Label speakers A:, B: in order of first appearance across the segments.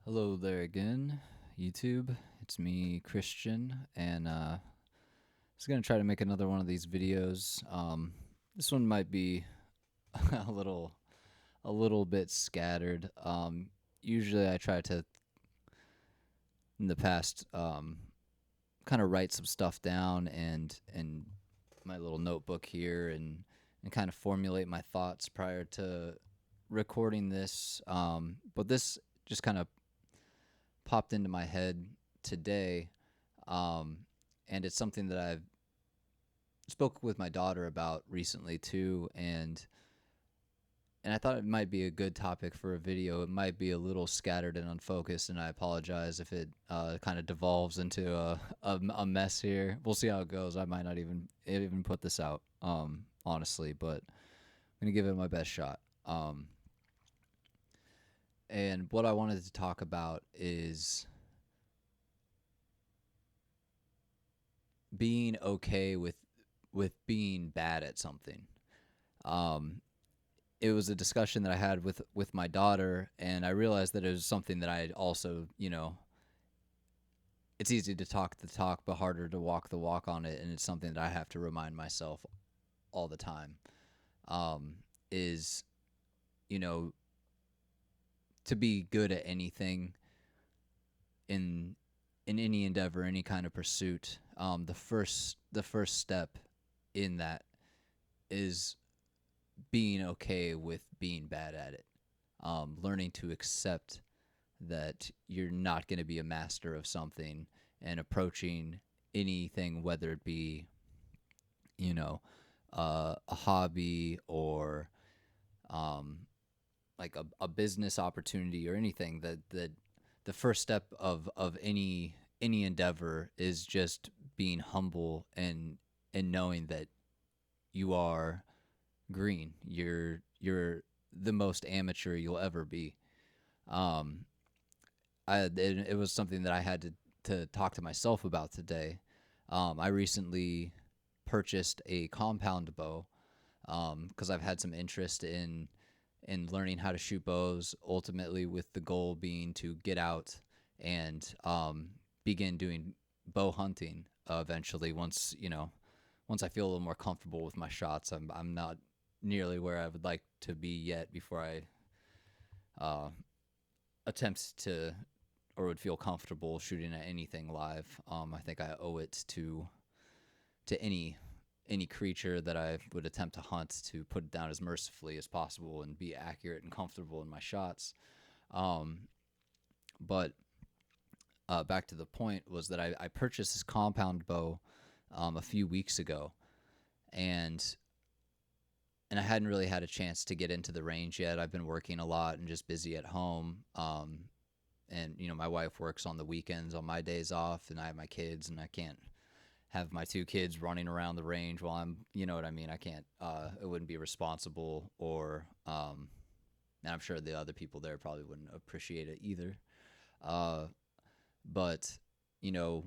A: Hello there again, YouTube. It's me, Christian, and just gonna try to make another one of these videos. This one might be a little bit scattered. Usually, I try to, in the past, kind of write some stuff down and my little notebook here and kind of formulate my thoughts prior to recording this. But this just kind of popped into my head today, um, and it's something that I've spoke with my daughter about recently too, and I thought it might be a good topic for a video. It might be a little scattered and unfocused, and I apologize if it kind of devolves into a mess here. We'll see how it goes. I might not even put this out, honestly, but I'm gonna give it my best shot. And what I wanted to talk about is being okay with being bad at something. Um, it was a discussion that I had with my daughter, and I realized that it was something that I also, it's easy to talk the talk, but harder to walk the walk on it, and it's something that I have to remind myself all the time. Is you know to be good at anything in any endeavor, any kind of pursuit, the first step in that is being okay with being bad at it. Learning to accept that you're not going to be a master of something and approaching anything, whether it be, you know, a hobby or um, like a business opportunity or anything, that the first step of any endeavor is just being humble and knowing that you are green. You're the most amateur you'll ever be. Um, it was something that I had to talk to myself about today. I recently purchased a compound bow because I've had some interest in learning how to shoot bows. Ultimately, with the goal being to get out and begin doing bow hunting eventually. Once I feel a little more comfortable with my shots, I'm not nearly where I would like to be yet before I uh, attempt to or would feel comfortable shooting at anything live. I think I owe it to any creature that I would attempt to hunt to put it down as mercifully as possible and be accurate and comfortable in my shots. Um, but back to the point was that I purchased this compound bow a few weeks ago, and I hadn't really had a chance to get into the range yet. I've been working a lot and just busy at home. And my wife works on the weekends on my days off, and I have my kids, and I can't have my two kids running around the range while I'm, you know what I mean? I can't, it wouldn't be responsible, and I'm sure the other people there probably wouldn't appreciate it either. Uh, but, you know,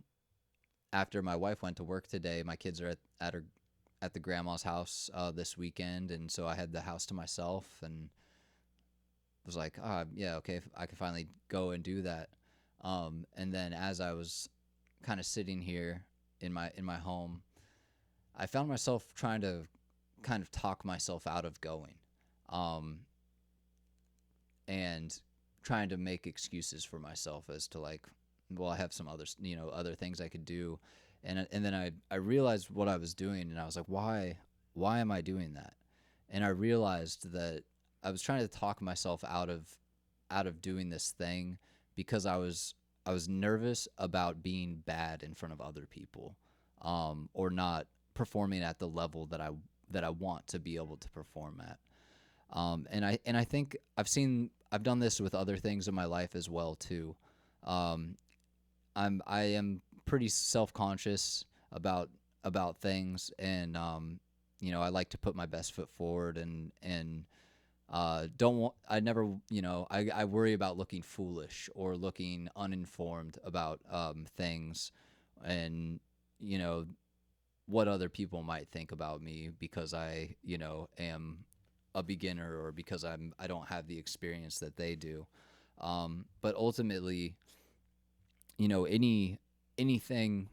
A: after my wife went to work today, my kids are at the grandma's house this weekend, and so I had the house to myself and was like, yeah, okay, I can finally go and do that. And then as I was kind of sitting here in my home, I found myself trying to kind of talk myself out of going, um, and trying to make excuses for myself as to, like, well, I have some other things I could do, and then I realized what I was doing, and I was like, why am I doing that? And I realized that I was trying to talk myself out of doing this thing because I was nervous about being bad in front of other people, or not performing at the level that I want to be able to perform at. And I think I've done this with other things in my life as well too. Um, I am pretty self conscious about things, and I like to put my best foot forward, and don't want I never I worry about looking foolish or looking uninformed about things, and you know what other people might think about me because I am a beginner, or because I don't have the experience that they do. But ultimately, anything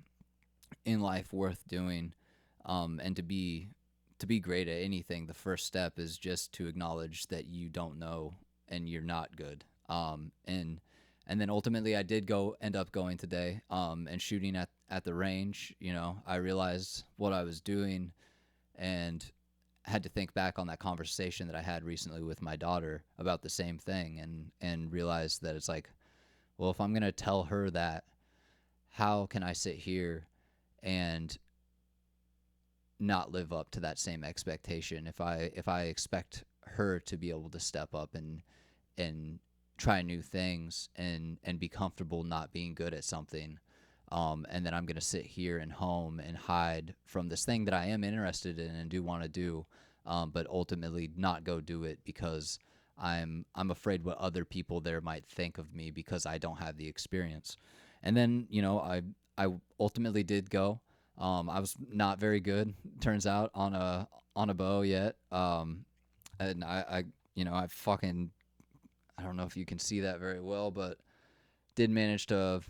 A: in life worth doing, and to be great at anything, the first step is just to acknowledge that you don't know and you're not good. And then ultimately, I did go end up going today, and shooting at the range. I realized what I was doing, and had to think back on that conversation that I had recently with my daughter about the same thing, and realized that it's like, well, if I'm gonna tell her that, how can I sit here and not live up to that same expectation? If I expect her to be able to step up and try new things and be comfortable not being good at something, and then I'm gonna sit here and home and hide from this thing that I am interested in and do want to do, but ultimately not go do it because I'm afraid what other people there might think of me because I don't have the experience. And then I ultimately did go. I was not very good, turns out, on a bow yet. And I fucking, I don't know if you can see that very well, but did manage to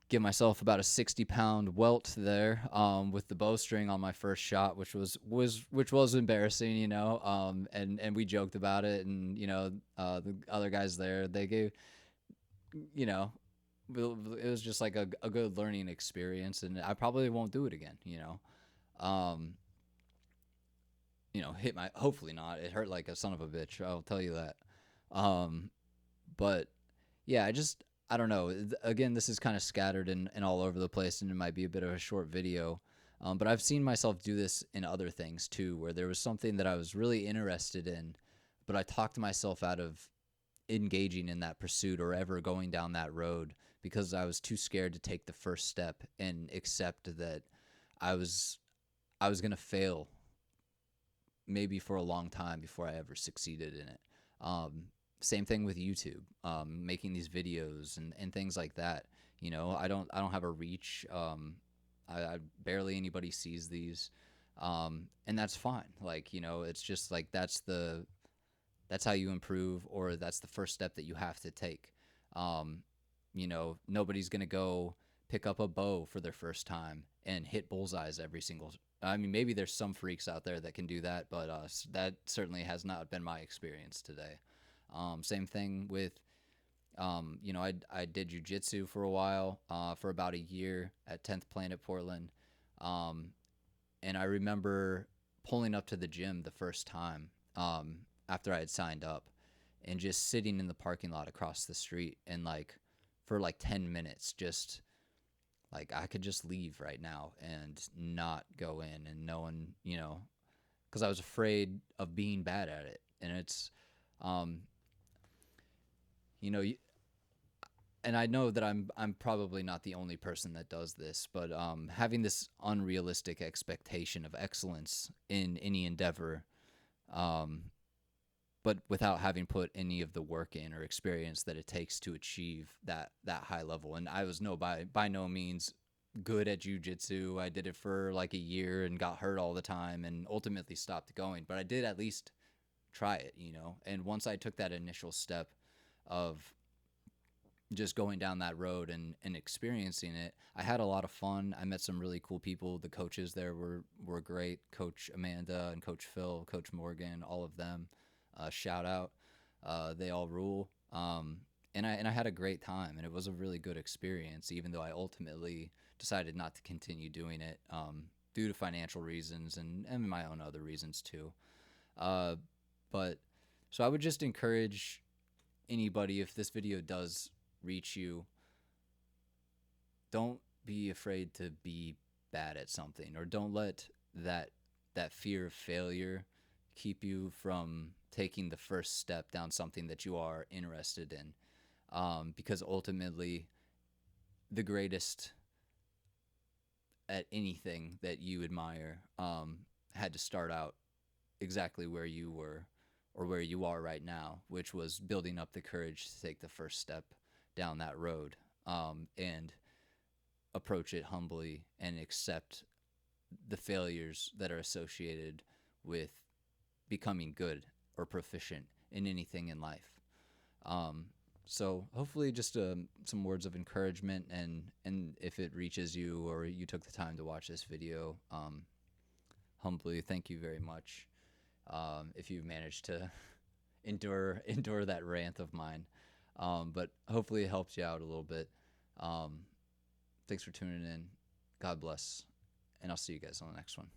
A: give myself about a 60-pound welt there, with the bowstring on my first shot, which was embarrassing, and we joked about it, and the other guys there, they gave, you know it was just like a good learning experience, and I probably won't do it again. Um, hit my, hopefully not. It hurt like a son of a bitch. I'll tell you that. Um, but yeah, I don't know. Again, this is kind of scattered and all over the place, and it might be a bit of a short video. But I've seen myself do this in other things too, where there was something that I was really interested in, but I talked myself out of engaging in that pursuit or ever going down that road because I was too scared to take the first step and accept that I was I was going to fail maybe for a long time before I ever succeeded in it. Um, Same thing with YouTube, making these videos and things like that. I don't have a reach. I barely anybody sees these, and that's fine. Like it's just like that's how you improve, or that's the first step that you have to take. Um, Nobody's gonna go pick up a bow for their first time and hit bullseyes every single. I mean, maybe there's some freaks out there that can do that, but that certainly has not been my experience today. Same thing with, I did jujitsu for a while, for about a year at 10th Planet Portland, um, and I remember pulling up to the gym the first time, after I had signed up, and just sitting in the parking lot across the street, and like for like 10 minutes, just like I could just leave right now and not go in, and no one, because I was afraid of being bad at it. And it's, um, you know, and I know that I'm probably not the only person that does this, but having this unrealistic expectation of excellence in any endeavor, um, but without having put any of the work in or experience that it takes to achieve that high level. And I was by no means good at jujitsu. I did it for like a year and got hurt all the time and ultimately stopped going. But I did at least try it, And once I took that initial step of just going down that road and experiencing it, I had a lot of fun. I met some really cool people. The coaches there were great. Coach Amanda and Coach Phil, Coach Morgan, all of them. Shout out. They all rule. And I had a great time, and it was a really good experience, even though I ultimately decided not to continue doing it, due to financial reasons and my own other reasons too. Uh, but so I would just encourage anybody, if this video does reach you, don't be afraid to be bad at something, or don't let that that fear of failure keep you from taking the first step down something that you are interested in, because ultimately the greatest at anything that you admire, had to start out exactly where you were, or where you are right now, which was building up the courage to take the first step down that road, and approach it humbly and accept the failures that are associated with becoming good or proficient in anything in life. So hopefully, just some words of encouragement, and if it reaches you or you took the time to watch this video, humbly thank you very much. If you managed to endure that rant of mine, but hopefully it helps you out a little bit. Um, Thanks for tuning in. God bless, and I'll see you guys on the next one.